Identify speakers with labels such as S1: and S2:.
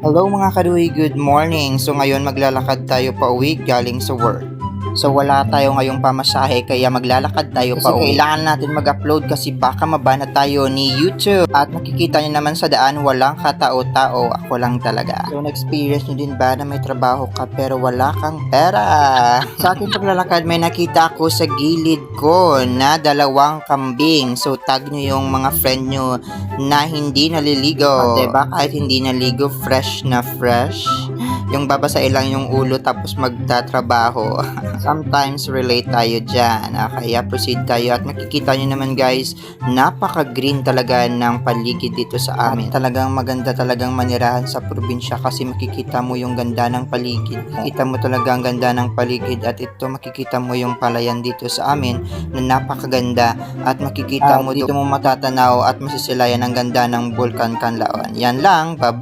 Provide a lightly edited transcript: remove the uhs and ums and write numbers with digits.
S1: Hello mga kaduy, good morning. So ngayon maglalakad tayo pa uwi galing sa work. So wala tayo ngayong pamasahe kaya maglalakad tayo pa uwi. Kailangan natin mag-upload kasi baka mabana tayo ni YouTube. At makikita nyo naman sa daan walang katao-tao, ako lang talaga. So na-experience nyo din ba na may trabaho ka pero wala kang pera? Sa ating paglalakad may nakita ako sa gilid ko na dalawang kambing. So tag nyo yung mga friend nyo na hindi naliligo. Diba kahit hindi naligo, fresh na fresh. Yung babasain lang yung ulo tapos magtatrabaho. Sometimes relate tayo dyan. Kaya proceed tayo at makikita nyo naman guys, napaka-green talaga ng paligid dito sa amin. Talagang maganda talagang manirahan sa probinsya kasi makikita mo yung ganda ng paligid. Makikita mo talaga ang ganda ng paligid at ito makikita mo yung palayan dito sa amin na napakaganda at makikita mo dito mo matatanaw at masisilayan ang ganda ng Bulkan Kanlaon. Yan lang, bye-bye!